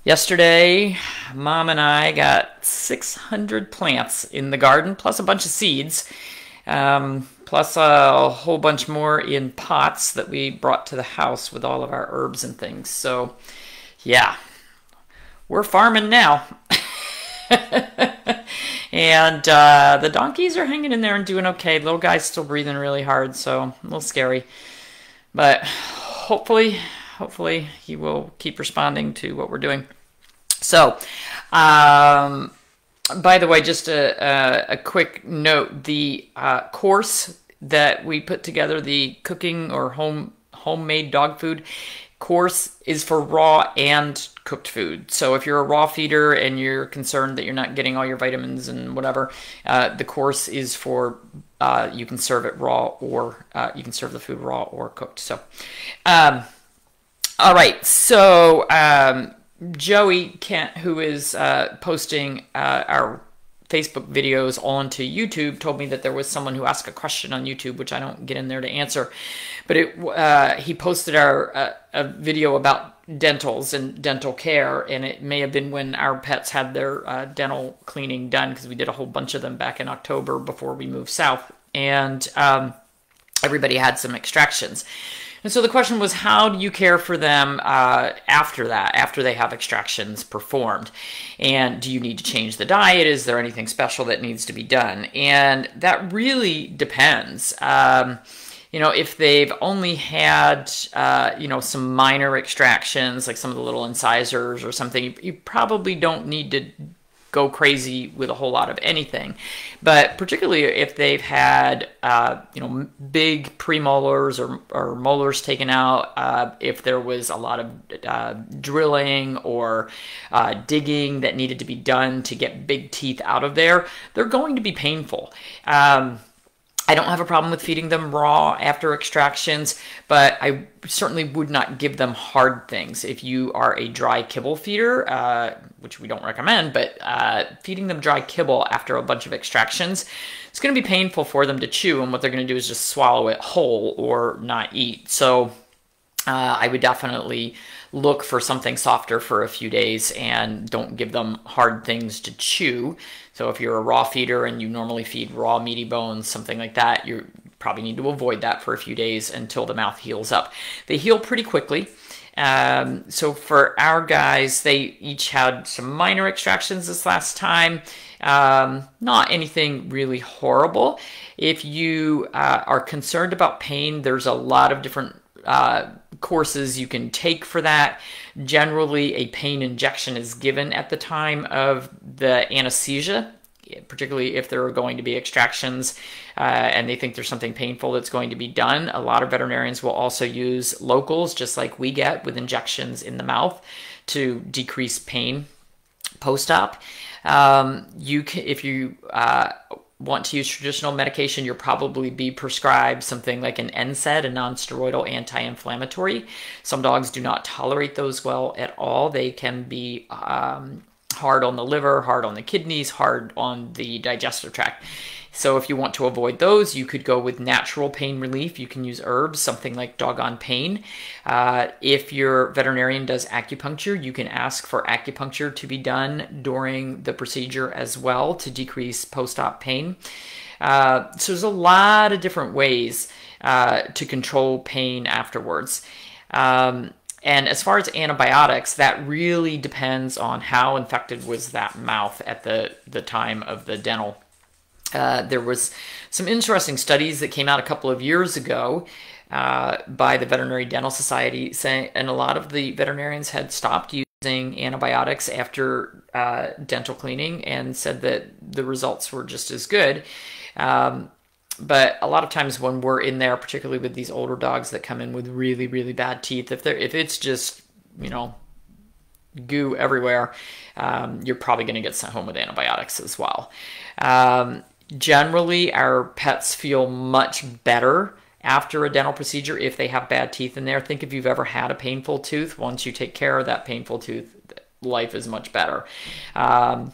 Yesterday, Mom and I got 600 plants in the garden, plus a bunch of seeds, plus a whole bunch more in pots that we brought to the house with all of our herbs and things. So, yeah, we're farming now. And the donkeys are hanging in there and doing okay. Little guy's still breathing really hard, so a little scary. But hopefully he will keep responding to what we're doing. So, by the way, just a quick note, the course that we put together, the cooking or homemade dog food course, is for raw and cooked food. So if you're a raw feeder and you're concerned that you're not getting all your vitamins and whatever, the course is for you can serve it raw, or you can serve the food raw or cooked. So, all right. So Joey Kent, who is posting our Facebook videos onto YouTube, told me that there was someone who asked a question on YouTube, which I don't get in there to answer. But he posted a video about dentals and dental care, and it may have been when our pets had their dental cleaning done, because we did a whole bunch of them back in October before we moved south, and everybody had some extractions. And so the question was, how do you care for them after that, after they have extractions performed? And do you need to change the diet? Is there anything special that needs to be done? And that really depends. If they've only had, some minor extractions, like some of the little incisors or something, you probably don't need to go crazy with a whole lot of anything. But particularly if they've had, big premolars or molars taken out, if there was a lot of drilling or digging that needed to be done to get big teeth out of there, they're going to be painful. I don't have a problem with feeding them raw after extractions, but I certainly would not give them hard things. If you are a dry kibble feeder, which we don't recommend, but feeding them dry kibble after a bunch of extractions, it's going to be painful for them to chew, and what they're going to do is just swallow it whole or not eat. So I would definitely look for something softer for a few days and don't give them hard things to chew. So if you're a raw feeder and you normally feed raw meaty bones, something like that, you probably need to avoid that for a few days until the mouth heals up. They heal pretty quickly. So for our guys, they each had some minor extractions this last time. Not anything really horrible. If you are concerned about pain, there's a lot of different courses you can take for that. Generally, a pain injection is given at the time of the anesthesia, particularly if there are going to be extractions and they think there's something painful that's going to be done. A lot of veterinarians will also use locals, just like we get with injections in the mouth, to decrease pain post-op. If you want to use traditional medication, you'll probably be prescribed something like an NSAID, a non-steroidal anti-inflammatory. Some dogs do not tolerate those well at all. They can be hard on the liver, hard on the kidneys, hard on the digestive tract. So if you want to avoid those, you could go with natural pain relief. You can use herbs, something like Doggone Pain. If your veterinarian does acupuncture, you can ask for acupuncture to be done during the procedure as well to decrease post-op pain. So there's a lot of different ways to control pain afterwards. And as far as antibiotics, that really depends on how infected was that mouth at the time of the dental. There was some interesting studies that came out a couple of years ago by the Veterinary Dental Society, and a lot of the veterinarians had stopped using antibiotics after dental cleaning and said that the results were just as good. But a lot of times when we're in there, particularly with these older dogs that come in with really, really bad teeth, if it's just, goo everywhere, you're probably going to get sent home with antibiotics as well. Generally, our pets feel much better after a dental procedure if they have bad teeth in there. Think if you've ever had a painful tooth. Once you take care of that painful tooth, life is much better. And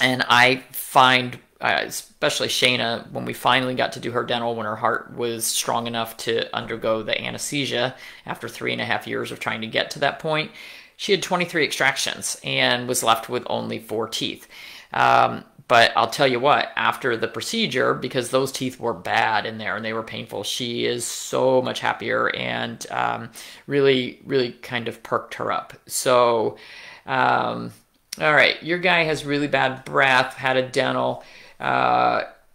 I find, especially Shayna, when we finally got to do her dental, when her heart was strong enough to undergo the anesthesia after 3.5 years of trying to get to that point, She had 23 extractions and was left with only 4 teeth. But I'll tell you what, after the procedure, because those teeth were bad in there and they were painful, she is so much happier and really, really kind of perked her up. So, all right, your guy has really bad breath, had a dental.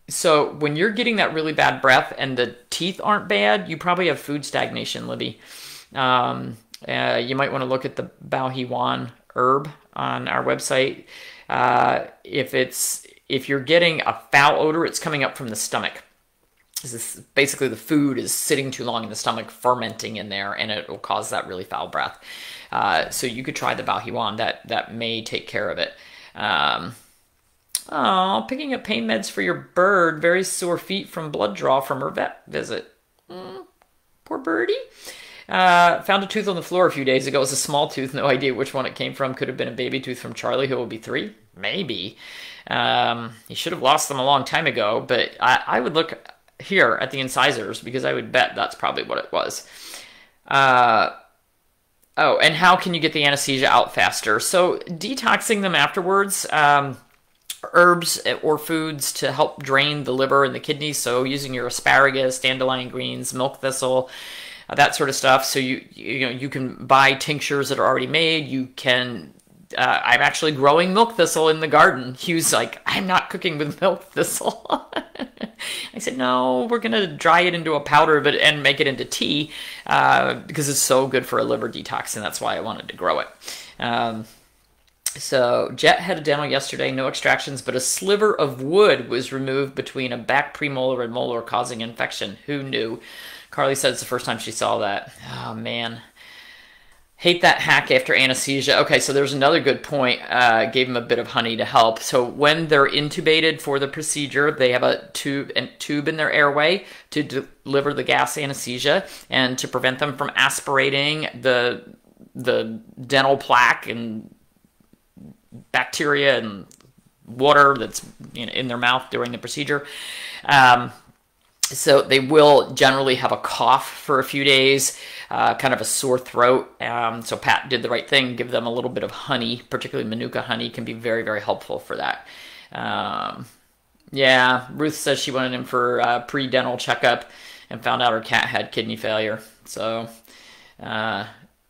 So when you're getting that really bad breath and the teeth aren't bad, you probably have food stagnation, Libby. You might want to look at the Bao herb on our website. If you're getting a foul odor, it's coming up from the stomach. Basically, the food is sitting too long in the stomach, fermenting in there, and it will cause that really foul breath. So you could try the Bao that may take care of it. Picking up pain meds for your bird. Very sore feet from blood draw from her vet visit. Poor birdie. Found a tooth on the floor a few days ago. It was a small tooth. No idea which one it came from. Could have been a baby tooth from Charlie, who will be 3. Maybe. He should have lost them a long time ago, but I would look here at the incisors because I would bet that's probably what it was. And how can you get the anesthesia out faster? So detoxing them afterwards. Herbs or foods to help drain the liver and the kidneys. So using your asparagus, dandelion greens, milk thistle, that sort of stuff. So you can buy tinctures that are already made. You can. I'm actually growing milk thistle in the garden. He was like, "I'm not cooking with milk thistle." I said, "No, we're gonna dry it into a powder, and make it into tea because it's so good for a liver detox, and that's why I wanted to grow it." So Jet had a dental yesterday, no extractions, but a sliver of wood was removed between a back premolar and molar, causing infection. Who knew? Carly said it's the first time she saw that. Oh, man. Hate that hack after anesthesia. Okay, so there's another good point. Gave him a bit of honey to help. So when they're intubated for the procedure, they have a tube in their airway to deliver the gas anesthesia and to prevent them from aspirating the dental plaque and bacteria and water that's in their mouth during the procedure. So they will generally have a cough for a few days, kind of a sore throat. So Pat did the right thing, give them a little bit of honey, particularly Manuka honey can be very, very helpful for that. Yeah, Ruth says she went in for a pre-dental checkup and found out her cat had kidney failure. So,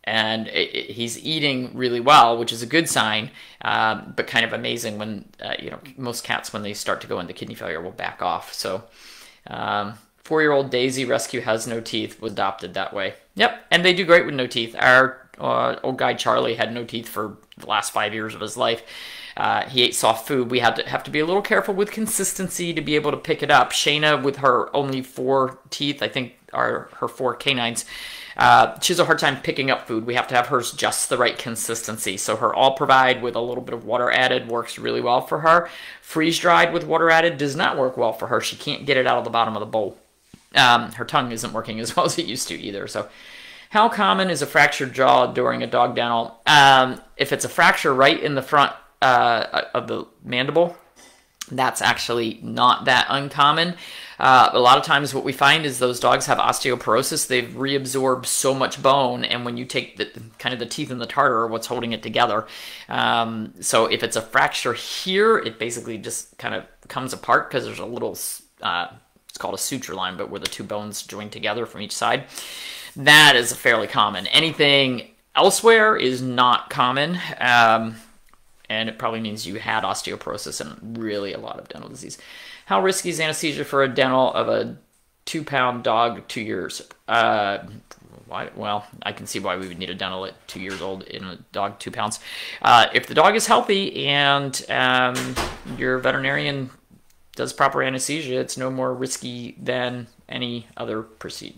and he's eating really well, which is a good sign, but kind of amazing when, most cats, when they start to go into kidney failure, will back off. So, 4-year-old Daisy Rescue has no teeth, was adopted that way. Yep, and they do great with no teeth. Our old guy Charlie had no teeth for the last 5 years of his life. He ate soft food. We have to be a little careful with consistency to be able to pick it up. Shayna, with her only 4 teeth, I think are her 4 canines, she has a hard time picking up food. We have to have hers just the right consistency. So her all provide with a little bit of water added works really well for her. Freeze dried with water added does not work well for her. She can't get it out of the bottom of the bowl. Her tongue isn't working as well as it used to either. So how common is a fractured jaw during a dog dental? If it's a fracture right in the front of the mandible, that's actually not that uncommon. A lot of times what we find is those dogs have osteoporosis. They've reabsorbed so much bone, and when you take the teeth and the tartar are what's holding it together. So if it's a fracture here, it basically just kind of comes apart because there's a little, it's called a suture line, but where the 2 bones join together from each side. That is fairly common. Anything elsewhere is not common. And it probably means you had osteoporosis and really a lot of dental disease. How risky is anesthesia for a dental of a 2-pound dog, 2 years? Well, I can see why we would need a dental at 2 years old in a dog 2 pounds. If the dog is healthy and your veterinarian does proper anesthesia, it's no more risky than any other procedure.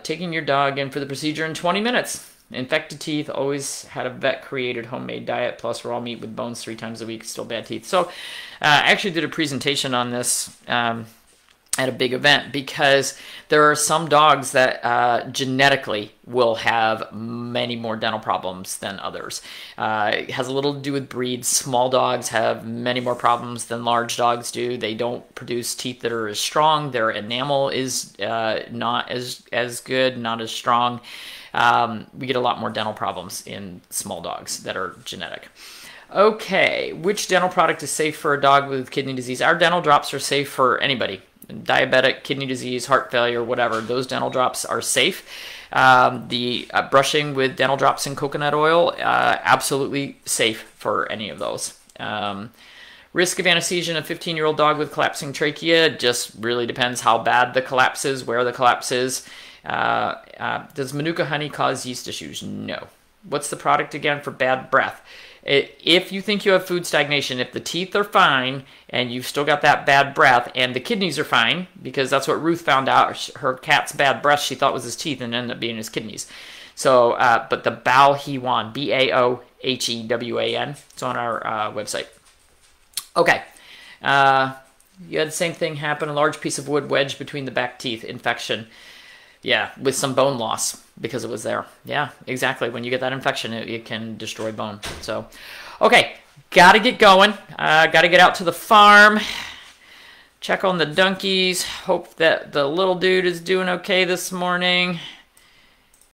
Taking your dog in for the procedure in 20 minutes. Infected teeth, always had a vet-created homemade diet, plus raw meat with bones 3 times a week, still bad teeth. So I actually did a presentation on this at a big event because there are some dogs that genetically will have many more dental problems than others. It has a little to do with breeds. Small dogs have many more problems than large dogs do. They don't produce teeth that are as strong. Their enamel is not as good, not as strong. we get a lot more dental problems in small dogs that are genetic. Okay, which dental product is safe for a dog with kidney disease? Our dental drops are safe for anybody. Diabetic, kidney disease, heart failure, whatever. Those dental drops are safe. The brushing with dental drops and coconut oil, absolutely safe for any of those. Risk of anesthesia in a 15-year-old dog with collapsing trachea just really depends how bad the collapse is, where the collapse is. Does Manuka honey cause yeast issues? No. What's the product again for bad breath? If you think you have food stagnation, if the teeth are fine and you've still got that bad breath and the kidneys are fine, because that's what Ruth found out, her cat's bad breath she thought was his teeth and ended up being his kidneys. So, but the Baohewan, Baohewan, it's on our website. Okay, you had the same thing happen, a large piece of wood wedged between the back teeth, infection. Yeah, with some bone loss because it was there. Yeah, exactly. When you get that infection, it can destroy bone. So, okay, got to get going. Got to get out to the farm. Check on the donkeys. Hope that the little dude is doing okay this morning.